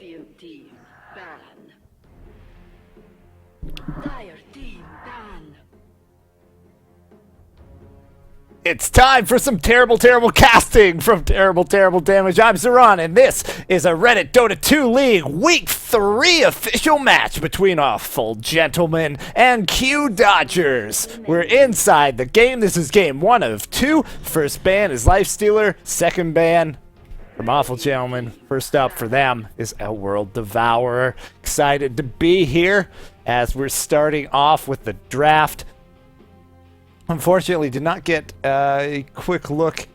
Radiant team ban. Dire team ban. It's time for some terrible, terrible casting from Terrible, Terrible Damage. I'm Zeron, and this is a Reddit Dota 2 League Week 3 official match between Awful Gentlemen and Q Dodgers. We're inside the game. This is game 1 of 2. First ban is Lifestealer. Second ban from Awful Gentlemen. First up for them is Outworld Devourer. Excited to be here as we're starting off with the draft. Unfortunately, did not get a quick look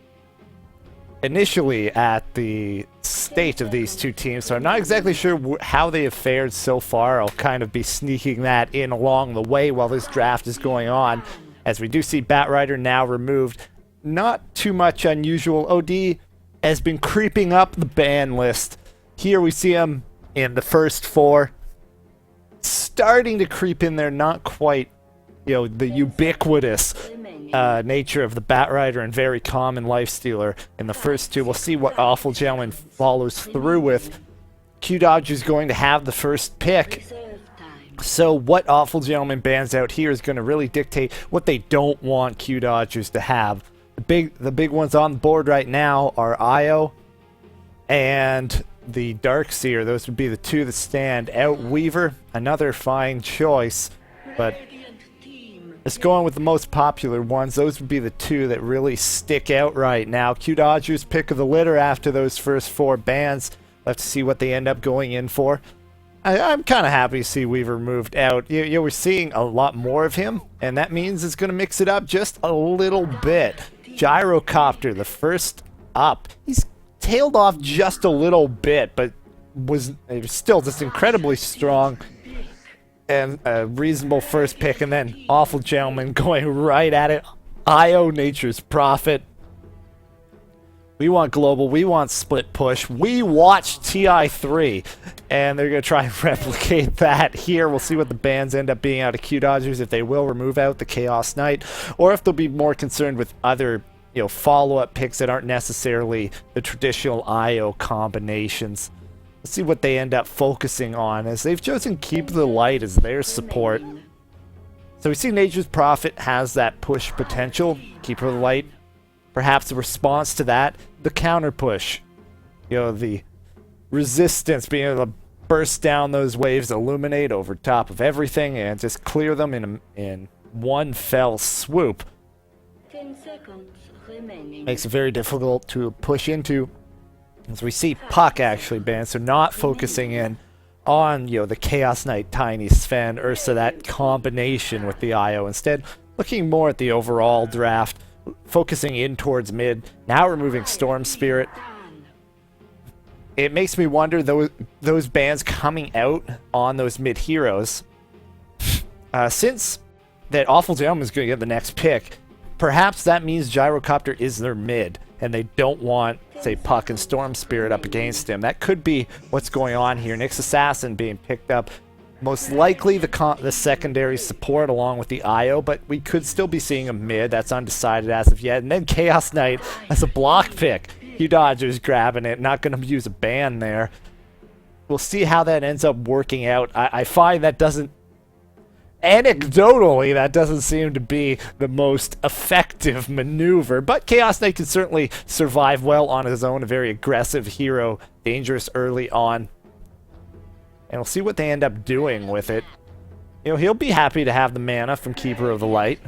initially at the state of these two teams, so I'm not exactly sure how they have fared so far. I'll kind of be sneaking that in along the way while this draft is going on, as we do see Batrider now removed. Not too much unusual. OD has been creeping up the ban list. Here we see him in the first 4. Starting to creep in there, not quite, the ubiquitous nature of the Batrider and very common Lifestealer in the first 2. We'll see what Awful Gentleman follows through with. Q Dodge is going to have the first pick. So what Awful Gentleman bans out here is going to really dictate what they don't want Q Dodgers to have. The big ones on the board right now are Io and the Darkseer. Those would be the 2 that stand out. Weaver, another fine choice, but just going with the most popular ones, those would be the 2 that really stick out right now. Q Dodgers pick of the litter after those first 4 bans. Let's see what they end up going in for. I'm kind of happy to see Weaver moved out. We're seeing a lot more of him, and that means it's going to mix it up just a little bit. Gyrocopter, the first up. He's tailed off just a little bit, but was still just incredibly strong. And a reasonable first pick, and then Awful Gentleman going right at it. Io, Nature's Prophet. We want global, we want split push. We watch TI3, and they're going to try and replicate that here. We'll see what the bans end up being out of Q Dodgers, if they will remove out the Chaos Knight, or if they'll be more concerned with other follow-up picks that aren't necessarily the traditional Io combinations. Let's see what they end up focusing on, as they've chosen Keep the Light as their support. So we see Nature's Prophet has that push potential. Keeper of the Light, perhaps a response to that. The counter push, the resistance, being able to burst down those waves, illuminate over top of everything, and just clear them in one fell swoop. 10 seconds remaining. Makes it very difficult to push into. As we see Puck actually banned, so not focusing in on, the Chaos Knight, Tiny Sven, Ursa, that combination with the Io. Instead, looking more at the overall draft, focusing in towards mid, now removing Storm Spirit. It makes me wonder, those bans coming out on those mid heroes, since that Awful Gentleman is going to get the next pick, perhaps that means Gyrocopter is their mid, and they don't want, say, Puck and Storm Spirit up against him. That could be what's going on here. Nyx Assassin being picked up, most likely the secondary support along with the Io, but we could still be seeing a mid. That's undecided as of yet. And then Chaos Knight as a block pick. Q Dodgers grabbing it, not going to use a ban there. We'll see how that ends up working out. I find that doesn't... Anecdotally, that doesn't seem to be the most effective maneuver, but Chaos Knight can certainly survive well on his own, a very aggressive hero, dangerous early on. And we'll see what they end up doing with it. He'll be happy to have the mana from Keeper of the Light.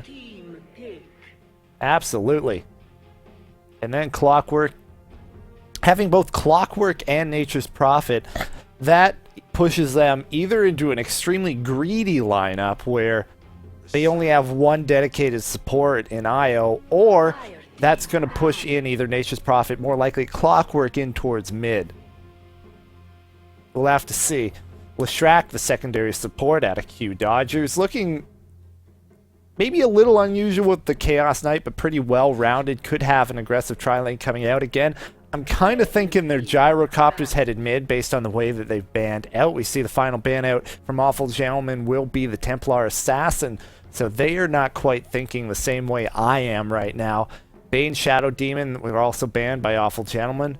Absolutely. And then Clockwork. Having both Clockwork and Nature's Prophet, that pushes them either into an extremely greedy lineup where they only have one dedicated support in Io, or that's going to push in either Nature's Prophet, more likely Clockwork, in towards mid. We'll have to see. Leshrac, the secondary support out of Q Dodgers, looking maybe a little unusual with the Chaos Knight, but pretty well-rounded. Could have an aggressive tri-lane coming out again. I'm kind of thinking their Gyrocopters headed mid based on the way that they've banned out. We see the final ban out from Awful Gentleman will be the Templar Assassin, so they are not quite thinking the same way I am right now. Bane Shadow Demon were also banned by Awful Gentleman.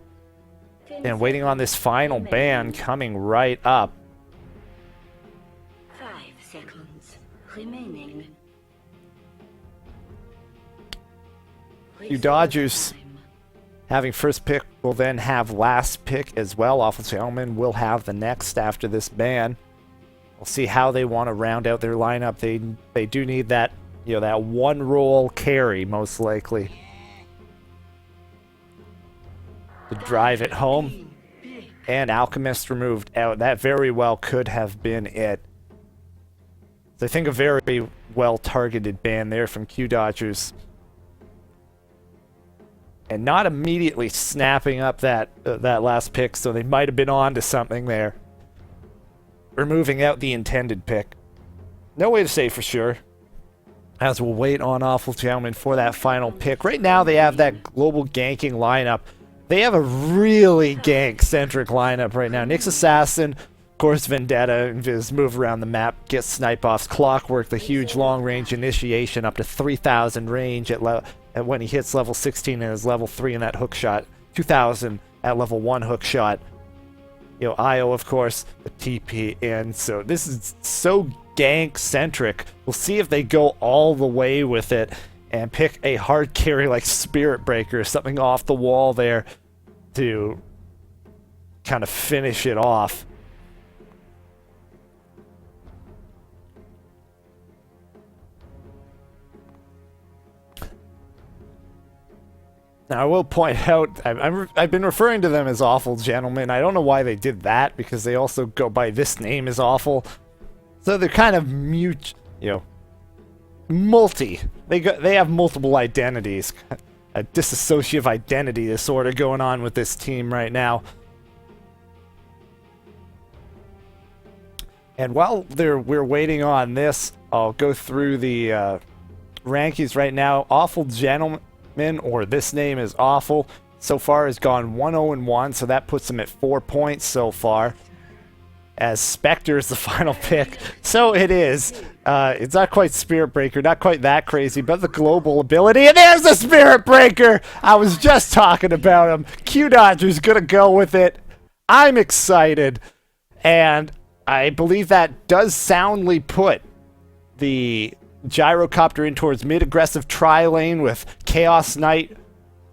And waiting on this final ban coming right up. 5 seconds remaining. You Dodgers having first pick will then have last pick as well. Awful Gentlemen will have the next after this ban. We'll see how they want to round out their lineup. They do need that, you know, that one roll carry most likely to drive it home. And Alchemist removed out. That very well could have been it. So I think a very well targeted ban there from Q Dodgers. And not immediately snapping up that last pick, so they might have been on to something there. Removing out the intended pick. No way to say for sure. As we'll wait on Awful Gentlemen for that final pick. Right now they have that global ganking lineup. They have a really gank-centric lineup right now. Nyx Assassin, of course Vendetta, just move around the map, get snipe-offs. Clockwork, the huge long-range initiation, up to 3,000 range at when he hits level 16 and is level 3 in that hook shot. 2,000 at level 1 hook shot. You know, Io, of course, the TP in. So this is so gank-centric. We'll see if they go all the way with it and pick a hard carry like Spirit Breaker, something off the wall there to kind of finish it off. Now, I will point out, I've been referring to them as Awful Gentlemen. I don't know why they did that, because they also go by this name as Awful. So they're kind of mute, you know, multi. They have multiple identities. A dissociative identity disorder going on with this team right now. And while we're waiting on this, I'll go through the rankings right now. Awful Gentlemen, or this name is Awful, so far has gone 1-0-1, so that puts them at 4 points so far. As Spectre is the final pick. So it is. It's not quite Spirit Breaker, not quite that crazy, but the global ability. And there's the Spirit Breaker! I was just talking about him. Q Dodger's gonna go with it. I'm excited. And I believe that does soundly put the Gyrocopter in towards mid-aggressive tri-lane with Chaos Knight,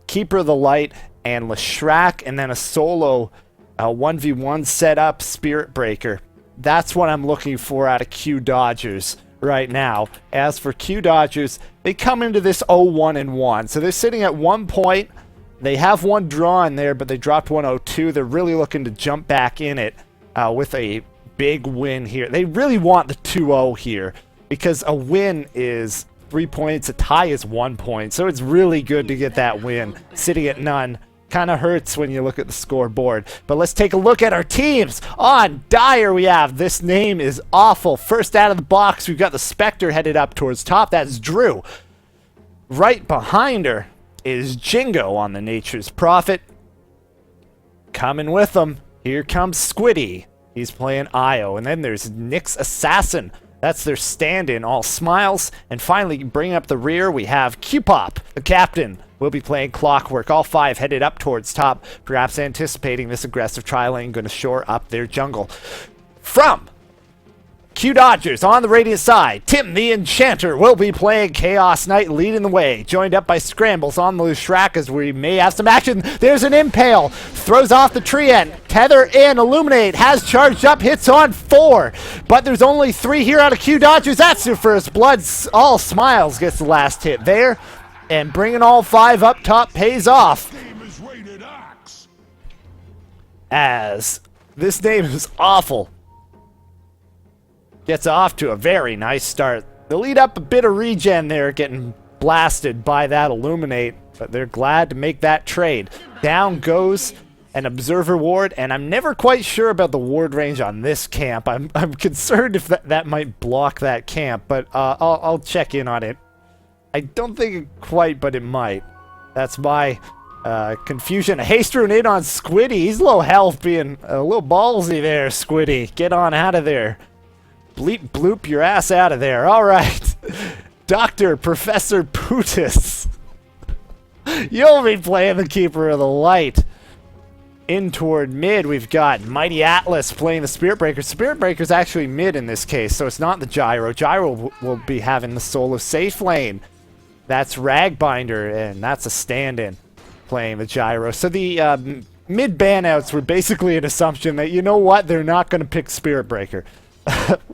Keeper of the Light, and Leshrac, and then a solo 1v1 setup Spirit Breaker. That's what I'm looking for out of Q Dodgers right now. As for Q Dodgers, they come into this 0-1-1, so they're sitting at 1 point. They have one draw in there, but they dropped 1-0-2. They're really looking to jump back in it with a big win here. They really want the 2-0 here, because a win is 3 points, a tie is 1 point, so it's really good to get that win. Sitting at none kind of hurts when you look at the scoreboard. But let's take a look at our teams. On Dire, we have, this name is Awful. First out of the box, we've got the Spectre headed up towards top. That's Drew. Right behind her is Jingo on the Nature's Prophet. Coming with them, here comes Squiddy. He's playing Io. And then there's Nyx Assassin. That's their stand-in, all smiles. And finally, bringing up the rear, we have Q-Pop, the captain. Will be playing Clockwork. All 5 headed up towards top, perhaps anticipating this aggressive tri-lane, going to shore up their jungle. From Q Dodgers on the Radiant side, Tim the Enchanter will be playing Chaos Knight, leading the way, joined up by Scrambles on the Leshrac as we may have some action. There's an Impale, throws off the tree end, Tether in, Illuminate, has charged up, hits on 4, but there's only 3 here out of Q Dodgers. That's their first blood. All smiles gets the last hit there, and bringing all 5 up top pays off. As this name is Awful. Gets off to a very nice start. They lead up a bit of regen there, getting blasted by that Illuminate, but they're glad to make that trade. Down goes an Observer Ward, and I'm never quite sure about the ward range on this camp. I'm concerned if that might block that camp, but I'll check in on it. I don't think it quite, but it might. That's my confusion. A haste rune in on Squiddy. He's low health, being a little ballsy there, Squiddy. Get on out of there. Bleep bloop your ass out of there. All right. Dr. Professor Putis. You'll be playing the Keeper of the Light. in toward mid, we've got Mighty Atlas playing the Spirit Breaker. Spirit Breaker's actually mid in this case, so it's not the Gyro. Gyro will be having the solo safe lane. That's Ragbinder, and that's a stand-in playing the Gyro. So the mid banouts were basically an assumption that, you know what, they're not going to pick Spirit Breaker.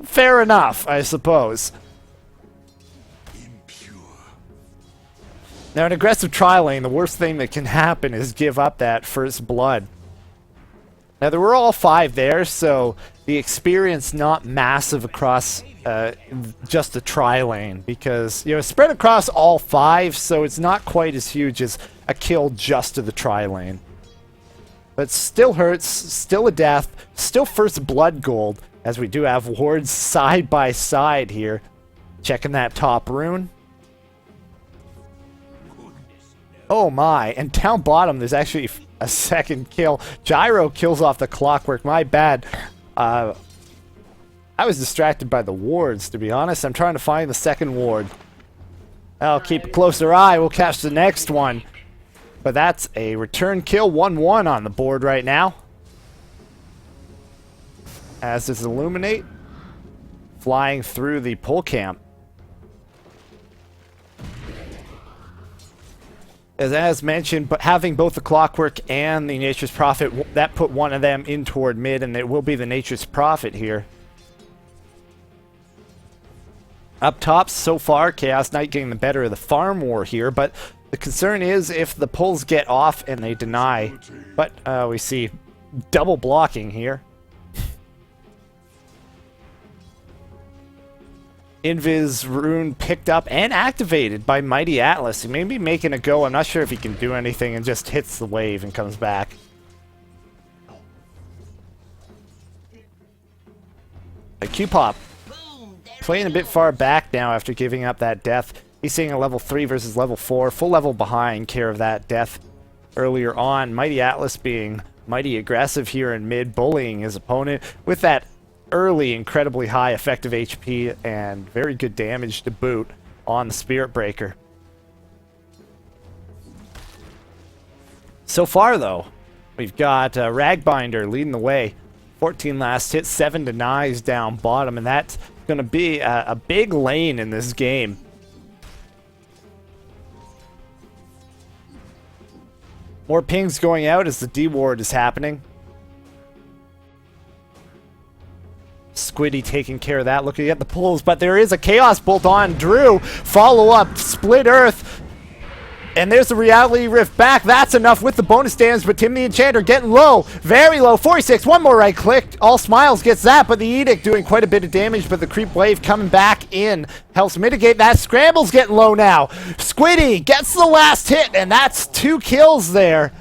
Fair enough, I suppose. Now, an aggressive tri lane, the worst thing that can happen is give up that first blood. Now, there were all 5 there, so the experience not massive across just the tri lane, because, you know, spread across all 5, so it's not quite as huge as a kill just to the tri lane. But still hurts, still a death, still first blood gold, as we do have wards side by side here. Checking that top rune. Oh my, and down bottom there's actually a second kill. Gyro kills off the Clockwork, my bad. I was distracted by the wards, to be honest. I'm trying to find the second ward. I'll keep a closer eye, we'll catch the next one. But that's a return kill, 1-1 on the board right now. As does Illuminate, flying through the pole camp. As mentioned, but having both the Clockwork and the Nature's Prophet, that put one of them in toward mid, and it will be the Nature's Prophet here. Up top, so far, Chaos Knight getting the better of the farm war here, but the concern is if the pulls get off and they deny. But we see double blocking here. Invis rune picked up and activated by Mighty Atlas. He may be making a go. I'm not sure if he can do anything, and just hits the wave and comes back. A Q-Pop playing a bit far back now after giving up that death. He's seeing a level 3 versus level 4. Full level behind care of that death earlier on. Mighty Atlas being mighty aggressive here in mid, bullying his opponent with that early, incredibly high effective HP and very good damage to boot on the Spirit Breaker. So far, though, we've got Ragbinder leading the way. 14 last hits, 7 denies down bottom, and that's going to be a big lane in this game. More pings going out as the D-Ward is happening. Squiddy taking care of that, looking at the pulls, but there is a Chaos Bolt on Drew. Follow up, Split Earth. And there's the Reality Rift back. That's enough with the bonus damage, but Tim the Enchanter getting low. Very low, 46. One more right click. All Smiles gets that, but the Edict doing quite a bit of damage, but the Creep Wave coming back in helps mitigate that. Scramble's getting low now. Squiddy gets the last hit, and that's 2 kills there.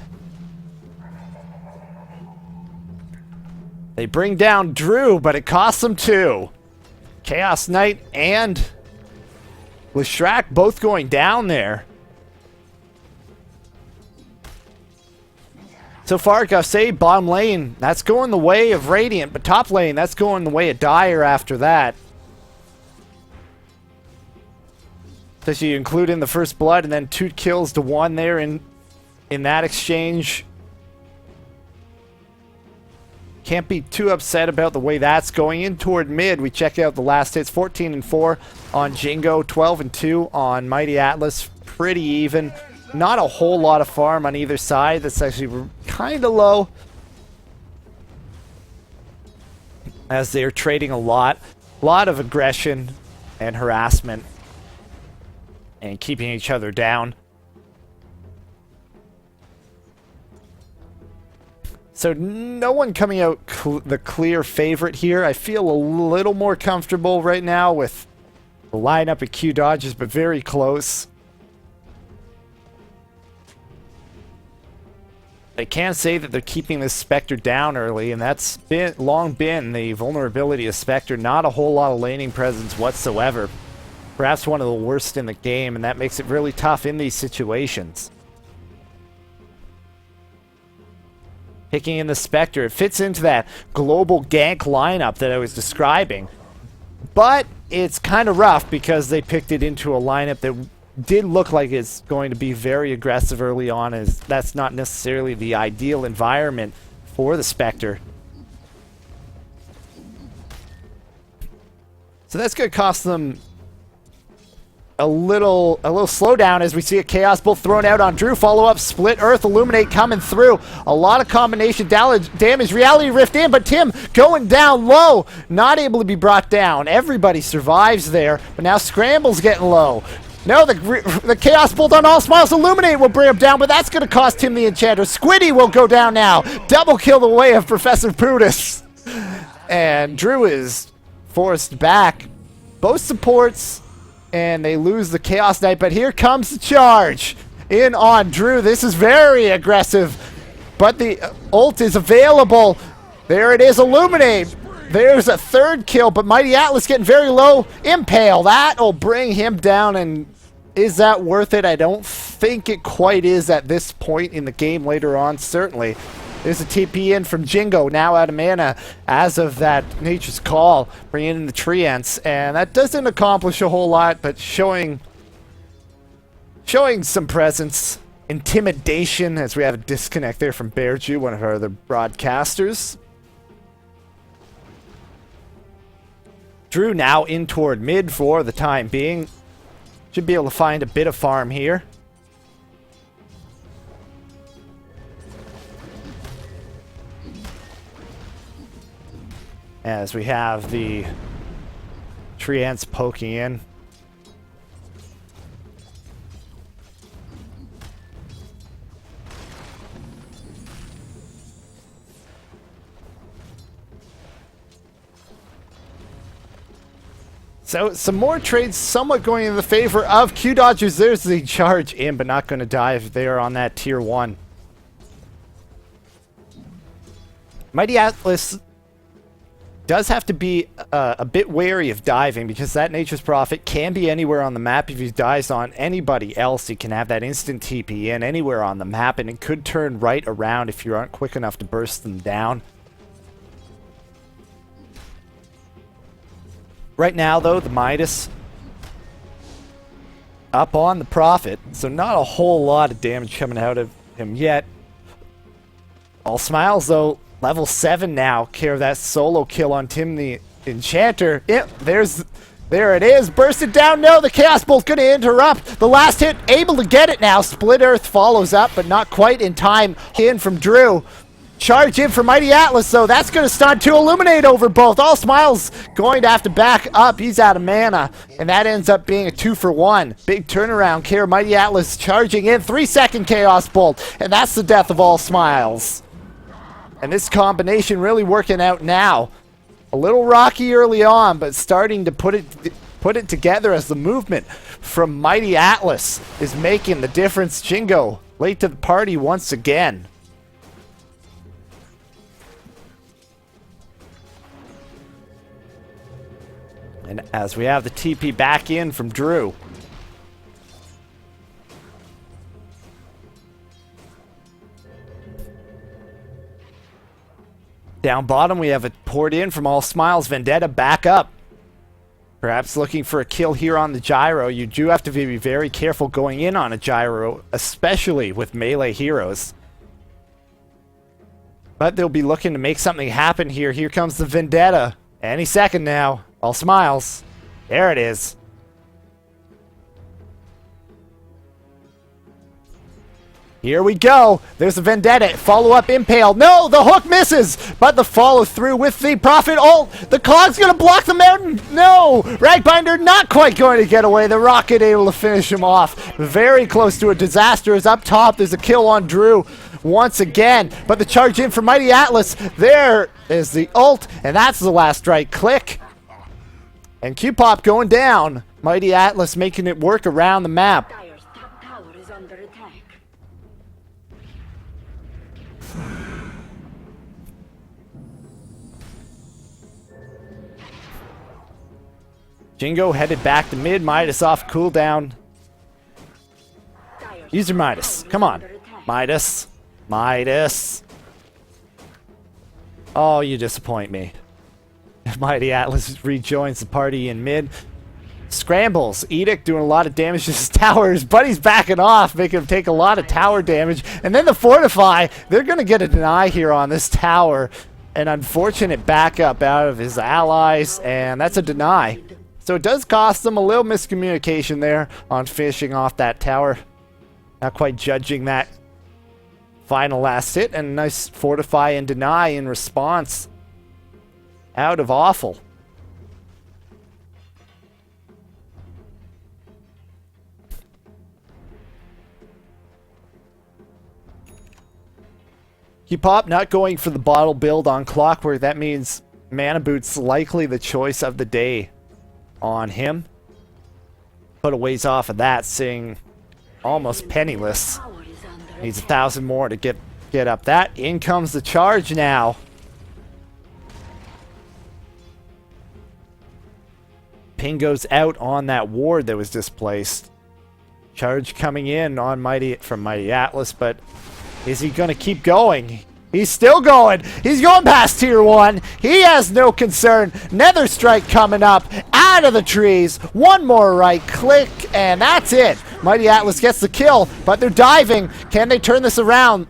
They bring down Drew, but it costs them 2. Chaos Knight and Leshrac both going down there. So far, Gaussé, bottom lane, that's going the way of Radiant, but top lane, that's going the way of Dire after that. So you include in the first blood, and then 2 kills to 1 there in that exchange. Can't be too upset about the way that's going. In toward mid, we check out the last hits. 14-4 on Jingo, 12-2 on Mighty Atlas. Pretty even. Not a whole lot of farm on either side. That's actually kind of low, as they're trading a lot of aggression and harassment and keeping each other down. So no one coming out the clear favorite here. I feel a little more comfortable right now with the lineup of Q dodges, but very close. I can say that they're keeping this Spectre down early, and that's long been the vulnerability of Spectre. Not a whole lot of laning presence whatsoever. Perhaps one of the worst in the game, and that makes it really tough in these situations. Picking in the Spectre, it fits into that global gank lineup that I was describing. But it's kind of rough because they picked it into a lineup that did look like it's going to be very aggressive early on, as that's not necessarily the ideal environment for the Spectre. So that's going to cost them a little slowdown as we see a Chaos Bolt thrown out on Drew. Follow up, Split Earth, Illuminate coming through. A lot of combination damage. Reality Rift in, but Tim going down low. Not able to be brought down. Everybody survives there, but now Scramble's getting low. No, the Chaos Bolt on All Smiles. Illuminate will bring him down, but that's going to cost Tim the Enchanter. Squiddy will go down now. Double kill the way of Professor Prutus. And Drew is forced back. Both supports, and they lose the Chaos Knight, but here comes the charge in on Drew. This is very aggressive, but the ult is available. There it is, Illuminate. There's a third kill, but Mighty Atlas getting very low. Impale, that'll bring him down, and is that worth it? I don't think it quite is at this point in the game. Later on, certainly. There's a TP in from Jingo, now out of mana as of that Nature's Call, bringing in the Treants, and that doesn't accomplish a whole lot, but showing some presence, intimidation, as we have a disconnect there from Bearju, one of our other broadcasters. Drew now in toward mid for the time being. Should be able to find a bit of farm here. As we have the Treants poking in. So some more trades somewhat going in the favor of Q Dodgers. There's the charge in, but not going to dive there on that tier 1. Mighty Atlas does have to be a bit wary of diving, because that Nature's Prophet can be anywhere on the map. If he dives on anybody else, he can have that instant TP in anywhere on the map, and it could turn right around if you aren't quick enough to burst them down. Right now, though, the Midas up on the Prophet, so not a whole lot of damage coming out of him yet. All Smiles, though, level 7 now. Care of that solo kill on Tim the Enchanter. Yep, there it is. Burst it down. No, the Chaos Bolt's going to interrupt. The last hit, able to get it now. Split Earth follows up, but not quite in time. In from Drew. Charge in for Mighty Atlas, though. That's going to start to Illuminate over both. All Smiles going to have to back up. He's out of mana, and that ends up being a 2-for-1. Big turnaround. Care Mighty Atlas charging in. 3-second Chaos Bolt, and that's the death of All Smiles. And this combination really working out now. A little rocky early on, but starting to put it together as the movement from Mighty Atlas is making the difference. Jingo late to the party once again. And as we have the TP back in from Drew. Down bottom, we have it poured in from All Smiles. Vendetta back up. Perhaps looking for a kill here on the Gyro. You do have to be very careful going in on a Gyro, especially with melee heroes. But they'll be looking to make something happen here. Here comes the Vendetta. Any second now. All Smiles. There it is. Here we go. There's a Vendetta. Follow-up Impale. No, the hook misses. But the follow-through with the Prophet ult. The Cog's going to block the mountain. No. Ragbinder not quite going to get away. The Rocket able to finish him off. Very close to a disaster. Is up top. There's a kill on Drew once again. But the charge in for Mighty Atlas. There is the ult. And that's the last strike. Click. And Q-Pop going down. Mighty Atlas making it work around the map. Dire's top tower is under attack. Jingo headed back to mid. Midas off cooldown. Use your Midas. Come on. Midas. Midas. Oh, you disappoint me. Mighty Atlas rejoins the party in mid. Scrambles. Edict doing a lot of damage to his towers. Buddy's backing off, making him take a lot of tower damage. And then the Fortify. They're going to get a deny here on this tower. An unfortunate backup out of his allies, and that's a deny. So it does cost them a little miscommunication there on finishing off that tower. Not quite judging that final last hit, and a nice Fortify and deny in response out of Awful. Pop not going for the bottle build on Clockwork. That means Mana Boot's likely the choice of the day on him. Put a ways off of that, seeing almost penniless. Tower is under Needs 1,000 more to get up that. In comes the charge now. Ping goes out on that ward that was displaced. Charge coming in on from Mighty Atlas, but is he going to keep going? He's still going. He's going past tier 1. He has no concern. Nether Strike coming up out of the trees. One more right click, and that's it. Mighty Atlas gets the kill, but they're diving. Can they turn this around?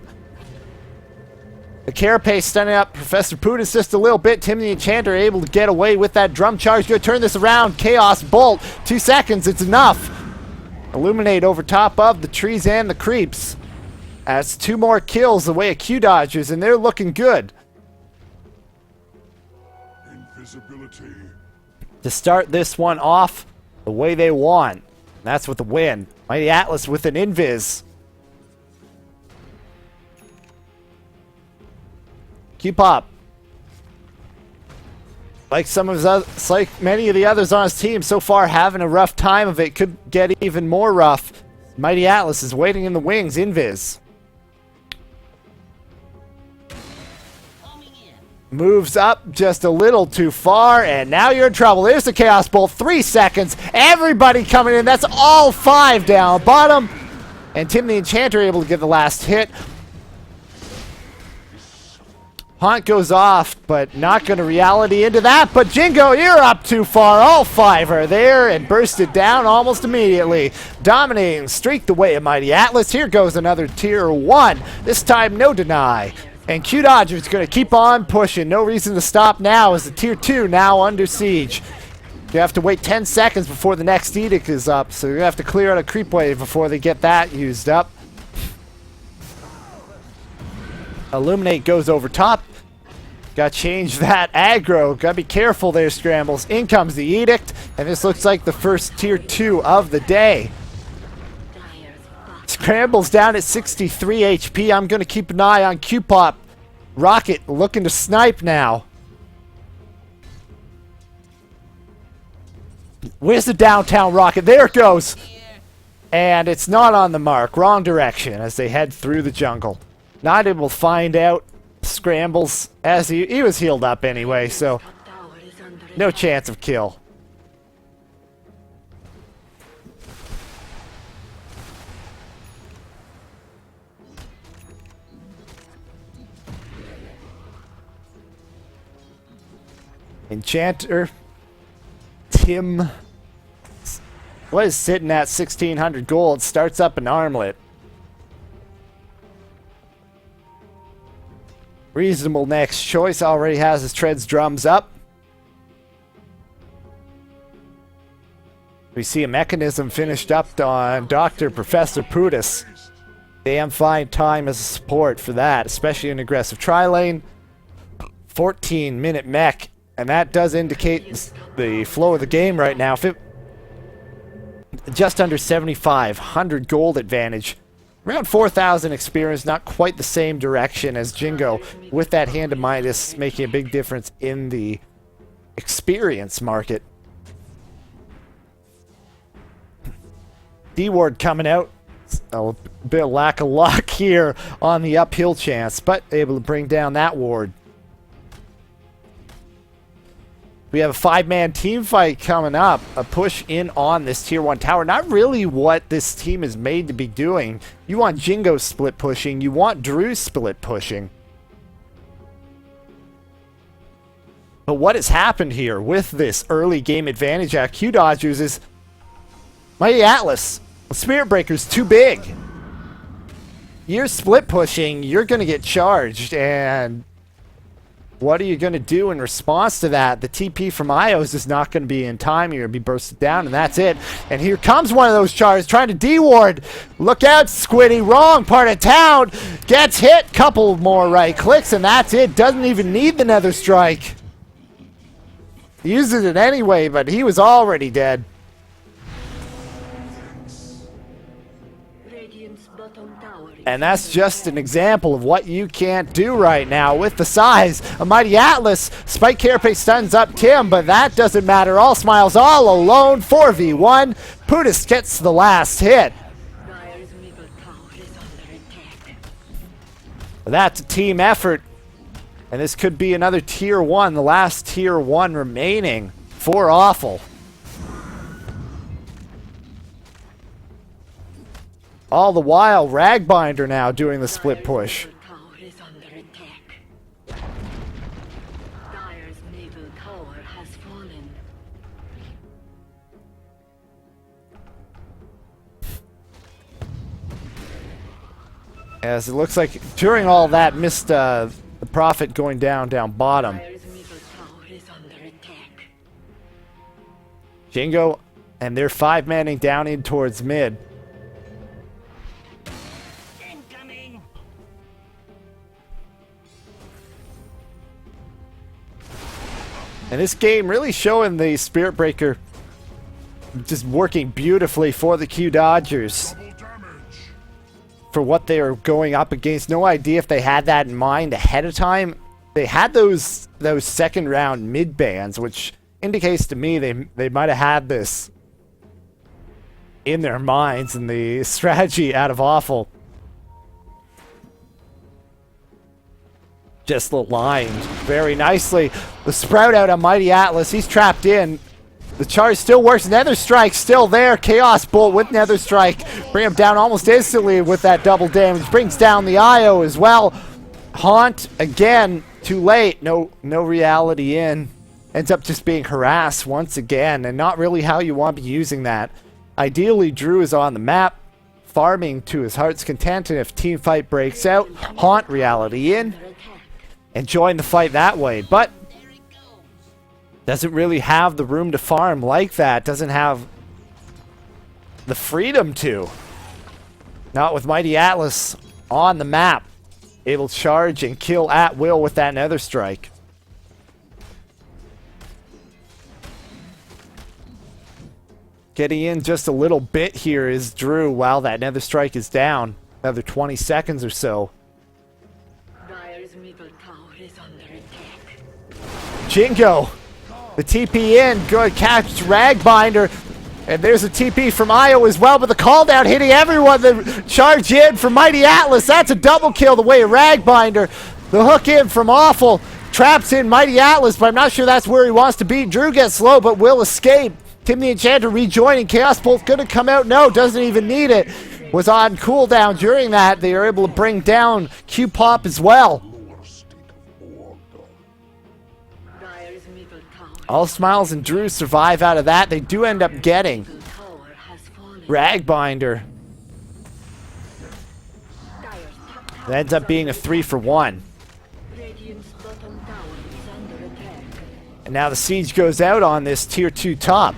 The Carapace stunning up Professor Putis just a little bit. Tim the Enchanter able to get away with that drum charge. Going to turn this around. Chaos Bolt. 2 seconds. It's enough. Illuminate over top of the trees and the creeps. That's 2 more kills away at Q-Dodgers, and they're looking good. Invisibility. To start this one off the way they want. That's with the win. Mighty Atlas with an invis. Q-Pop. Like like many of the others on his team so far, having a rough time of it. Could get even more rough. Mighty Atlas is waiting in the wings. Invis. Moves up just a little too far, and now you're in trouble. There's the Chaos Bolt. 3 seconds. Everybody coming in. That's all 5 down bottom. And Tim the Enchanter able to get the last hit. Haunt goes off, but not going to reality into that. But Jingo, you're up too far. All 5 are there and bursted down almost immediately. Dominating, streaked away at Mighty Atlas. Here goes another tier 1. This time, no deny. And Q-Dodger's going to keep on pushing. No reason to stop now as the tier 2 now under siege. You have to wait 10 seconds before the next edict is up, so you have to clear out a creep wave before they get that used up. Illuminate goes over top. Got to change that aggro. Got to be careful there, Scrambles. In comes the edict, and this looks like the first tier 2 of the day. Scrambles down at 63 HP. I'm going to keep an eye on Q-Pop. Rocket looking to snipe now. Where's the downtown rocket? There it goes. And it's not on the mark. Wrong direction as they head through the jungle. Not able to find out Scrambles as he was healed up anyway, so tower is under no chance of kill. Enchanter Tim was sitting at 1,600 gold. Starts up an armlet. Reasonable next choice. Already has his treads drums up. We see a mechanism finished up on Dr. Professor Putis. Damn fine time as a support for that, especially in aggressive tri-lane. 14-minute mech. And that does indicate the flow of the game right now. Just under 7,500 gold advantage. Around 4,000 experience, not quite the same direction as Jingo. With that Hand of Midas making a big difference in the experience market. D-Ward coming out. A bit of lack of luck here on the uphill chance, but able to bring down that ward. We have a 5-man team fight coming up. A push in on this tier 1 tower. Not really what this team is made to be doing. You want Jingo split pushing. You want Drew split pushing. But what has happened here with this early game advantage at Q Dodgers is Mighty Atlas, Spirit Breaker's too big. You're split pushing, you're going to get charged, and what are you going to do in response to that? The TP from Ios is not going to be in time. You're going to be bursted down, and that's it. And here comes one of those charges trying to D-ward. Look out, Squiddy. Wrong part of town. Gets hit. Couple more right clicks, and that's it. Doesn't even need the Nether Strike. Uses it anyway, but he was already dead. Radiant's bottom tower is And that's just an example of what you can't do right now with the size of Mighty Atlas. Spike Carapace stuns up Tim, but that doesn't matter. All Smiles all alone. 4v1. Putis gets the last hit. Dire's middle tower is under attack. That's a team effort. And this could be another tier 1, the last tier 1 remaining for Awful. All the while, Ragbinder now doing the split push. Dire's middle tower is under attack. Dire's middle tower has fallen. As it looks like during all that missed the Prophet going down bottom. Dire's middle tower is under attack. Jingo and they're 5-manning down in towards mid. Incoming! And this game really showing the Spirit Breaker just working beautifully for the Q Dodgers. Double damage. For what they are going up against. No idea if they had that in mind ahead of time. They had those second round mid bans, which indicates to me they might have had this in their minds and the strategy out of Awful. Just aligned very nicely. The Sprout out on Mighty Atlas. He's trapped in. The charge still works. Nether Strike still there. Chaos Bolt with Nether Strike. Bring him down almost instantly with that double damage. Brings down the IO as well. Haunt again. Too late. No reality in. Ends up just being harassed once again. And not really how you want to be using that. Ideally, Drew is on the map. Farming to his heart's content. And if team fight breaks out, Haunt reality in. And join the fight that way. But doesn't really have the room to farm like that. Doesn't have the freedom to. Not with Mighty Atlas on the map. Able to charge and kill at will with that Nether Strike. Getting in just a little bit here is Drew while that Nether Strike is down. Another 20 seconds or so. Dire's middle tower is under attack. Jingo. The TP in. Good catch. Ragbinder. And there's a TP from Io as well, but the call down hitting everyone. The charge in from Mighty Atlas. That's a double kill the way of Ragbinder. The hook in from Awful. Traps in Mighty Atlas, but I'm not sure that's where he wants to be. Drew gets slow, but will escape. Tim the Enchanter rejoining. Chaos Bolt's going to come out. No, doesn't even need it. Was on cooldown during that. They are able to bring down Q-Pop as well. Dire's middle tower. All Smiles and Drew survive out of that. They do end up getting Middle tower has fallen. Ragbinder. Dire's top tower That ends up being a 3-for-1. Radiant's bottom tower is under attack. And now the siege goes out on this tier 2 top.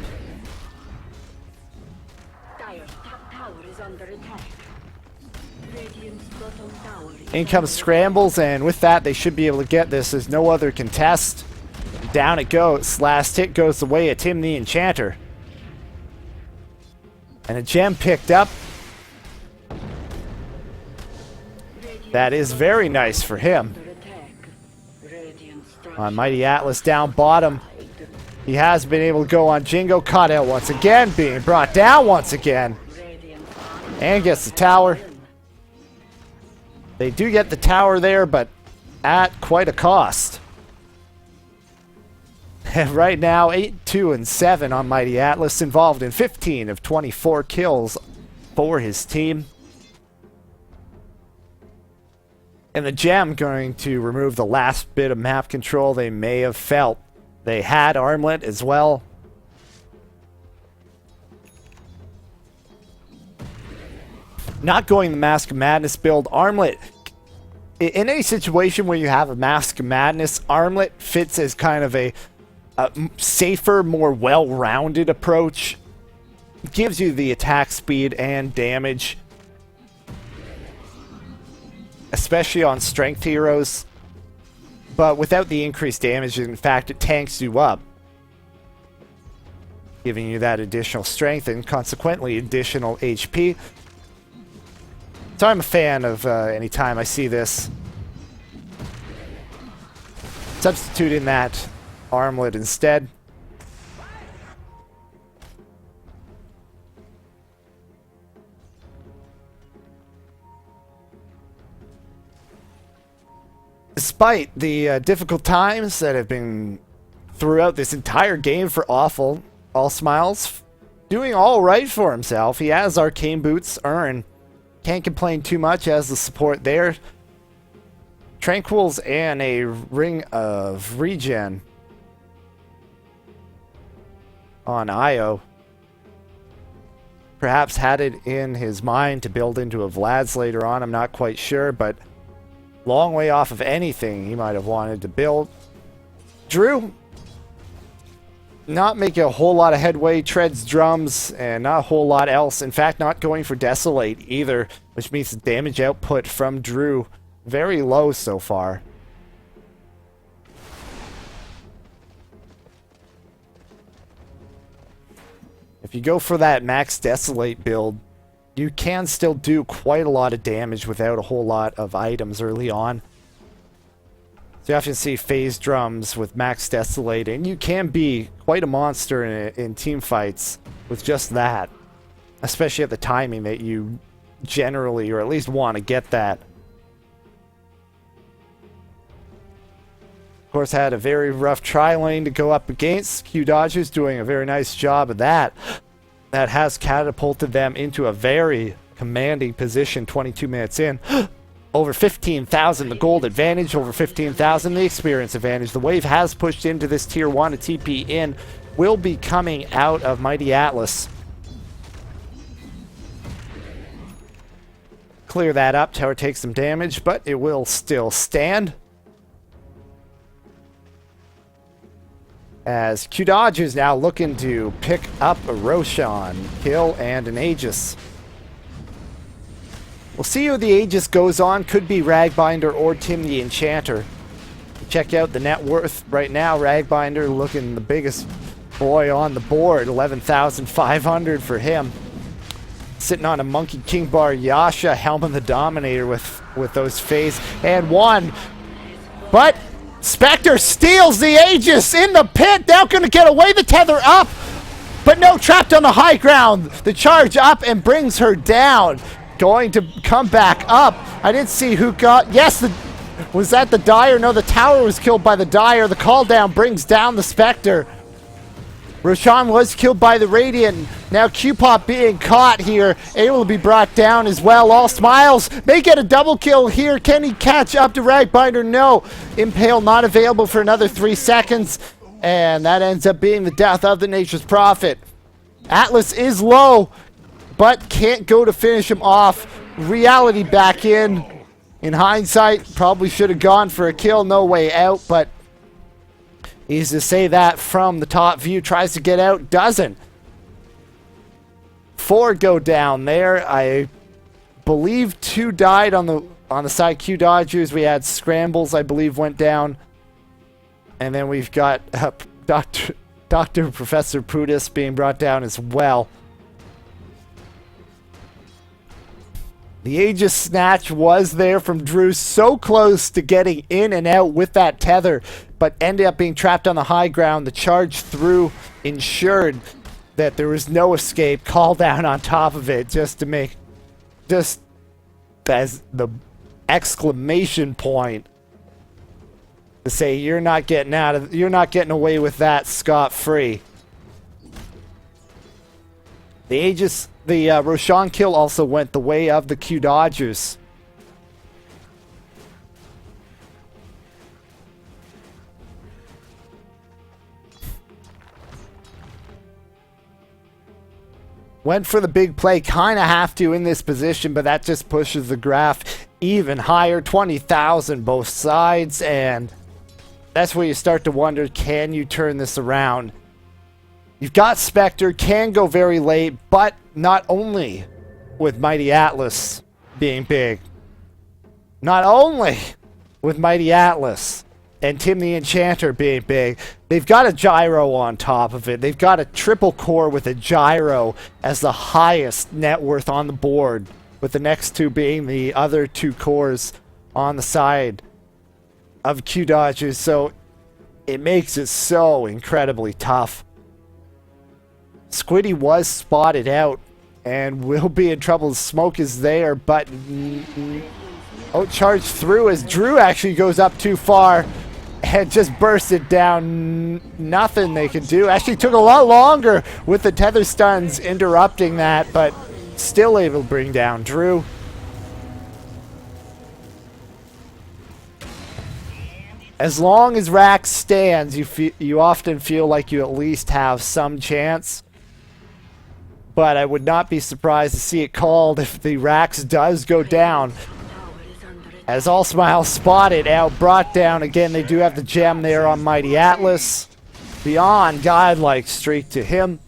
Dire's top tower is under attack. Radiant's bottom tower is In comes Scrambles, and with that they should be able to get this. There's no other contest. Down it goes. Last hit goes the way of Tim the Enchanter. And a gem picked up. That is very nice for him. under attack. Radiant On Mighty Atlas down bottom. He has been able to go on Jingo. Caught out once again. Being brought down once again. Radiant And gets the tower. They do get the tower there, but at quite a cost. And right now, 8-2-7 on Mighty Atlas, involved in 15 of 24 kills for his team. And the gem going to remove the last bit of map control they may have felt They had Armlet as well. Not going the Mask of Madness build. Armlet, in any situation where you have a Mask of Madness, Armlet fits as kind of a safer, more well-rounded approach. Gives you the attack speed and damage, especially on strength heroes, but without the increased damage. In fact, it tanks you up, giving you that additional strength and consequently additional HP. So I'm a fan of anytime I see this. Substitute in that Armlet instead. Despite the difficult times that have been throughout this entire game for Awful, All Smiles doing all right for himself. He has Arcane Boots earned. Can't complain too much as the support there. Tranquils and a Ring of Regen on Io. Perhaps had it in his mind to build into a Vlad's later on. I'm not quite sure, but long way off of anything he might have wanted to build. Drew, not making a whole lot of headway. Treads drums and not a whole lot else. In fact, not going for Desolate either, which means the damage output from Drew very low so far. If you go for that max Desolate build, you can still do quite a lot of damage without a whole lot of items early on. So you often see phase drums with max Desolate, and you can be quite a monster in team fights with just that. Especially at the timing that you generally, or at least want to get that. Of course, had a very rough tri-lane to go up against. Q Dodgers doing a very nice job of that. That has catapulted them into a very commanding position 22 minutes in. Over 15,000 the gold advantage, over 15,000 the experience advantage. The wave has pushed into this tier 1. A TP in will be coming out of Mighty Atlas. Clear that up. Tower takes some damage, but it will still stand. As Q Dodge is now looking to pick up a Roshan kill and an Aegis. We'll see who the Aegis goes on. Could be Ragbinder or Tim the Enchanter. Check out the net worth right now. Ragbinder looking the biggest boy on the board. 11,500 for him. Sitting on a Monkey King bar. Yasha, Helm the Dominator with those phase and one. But Spectre steals the Aegis in the pit. Now going to get away. The tether up. But no, trapped on the high ground. The charge up and brings her down. Going to come back up. I didn't see who got... Yes, was that the Dire? No, the tower was killed by the Dire. The call down brings down the Spectre. Roshan was killed by the Radiant. Now Q-Pop being caught here. Able to be brought down as well. All Smiles may get a double kill here. Can he catch up to Ragbinder? No. Impale not available for another 3 seconds. And that ends up being the death of the Nature's Prophet. Atlas is low, but can't go to finish him off. Reality back in. In hindsight, probably should have gone for a kill. No way out, but easy to say that from the top view. Tries to get out, doesn't. 4 go down there. I believe 2 died on the side Q Dodgers. We had Scrambles, I believe, went down. And then we've got Dr. Professor Prutis being brought down as well. The Aegis snatch was there from Drew, so close to getting in and out with that tether, but ended up being trapped on the high ground. The charge through ensured that there was no escape. Call down on top of it just to make, just as the exclamation point to say you're not getting away with that scot-free. The Aegis, the Roshan kill also went the way of the Q Dodgers. Went for the big play, kind of have to in this position, but that just pushes the graph even higher. 20,000 both sides, and that's where you start to wonder, can you turn this around? You've got Spectre, can go very late, but not only with Mighty Atlas being big. Not only with Mighty Atlas and Tim the Enchanter being big, they've got a gyro on top of it. They've got a triple core with a gyro as the highest net worth on the board, with the next two being the other two cores on the side of Q Dodgers. So it makes it so incredibly tough. Squiddy was spotted out and will be in trouble. Smoke is there, but charged through as Drew actually goes up too far and just bursts it down. Nothing they can do. Actually took a lot longer with the tether stuns interrupting that, but still able to bring down Drew. As long as Rax stands, you often feel like you at least have some chance. But I would not be surprised to see it called if the Rax does go down. As All Smiles spotted out, brought down. Again, they do have the gem there on Mighty Atlas. Beyond godlike streak to him.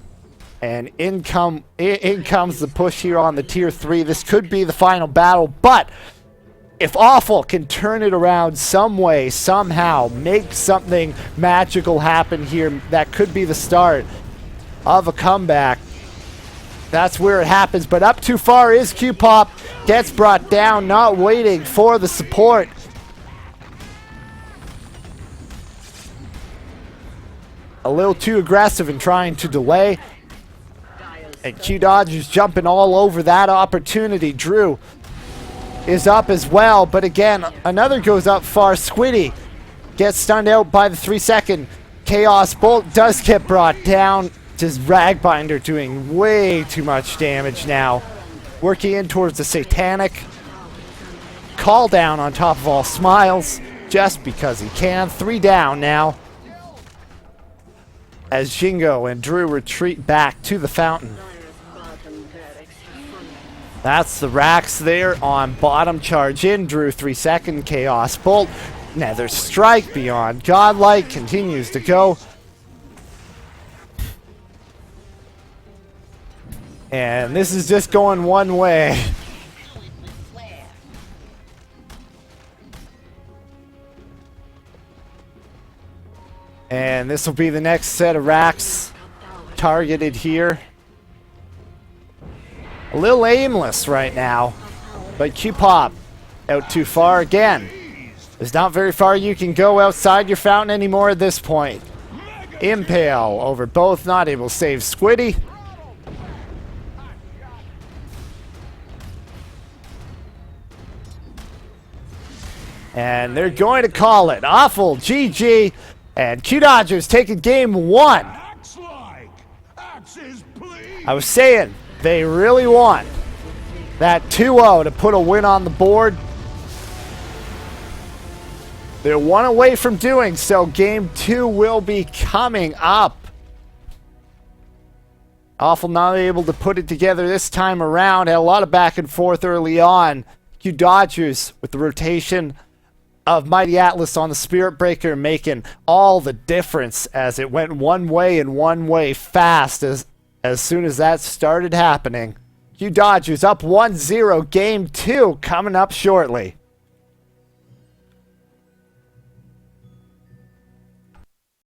And in comes the push here on the tier 3. This could be the final battle, but if Awful can turn it around some way, somehow, make something magical happen here, that could be the start of a comeback. That's where it happens, but up too far is Q-Pop. Gets brought down, not waiting for the support. A little too aggressive in trying to delay. And Q Dodgers jumping all over that opportunity. Drew is up as well, but again, another goes up far. Squiddy gets stunned out by the 3-second. Chaos Bolt does get brought down. Just Ragbinder doing way too much damage now. Working in towards the Satanic. Call down on top of All Smiles, just because he can. 3 down now. As Jingo and Drew retreat back to the fountain. That's the Rax there on bottom. Charge in. Drew 3-second. Chaos Bolt. Nether Strike beyond godlike. Continues to go. And this is just going one way. And this will be the next set of Rax targeted here. A little aimless right now, but Q-Pop out too far again. There's not very far you can go outside your fountain anymore at this point. Impale over both, not able to save Squiddy. And they're going to call it. Awful GG. And Q Dodgers taking game 1. I was saying, they really want that 2-0 to put a win on the board. They're 1 away from doing so. Game 2 will be coming up. Awful not able to put it together this time around. Had a lot of back and forth early on. Q Dodgers with the rotation of Mighty Atlas on the Spirit Breaker, making all the difference as it went one way and one way fast as soon as that started happening. Q Dodgers up 1-0. Game 2 coming up shortly.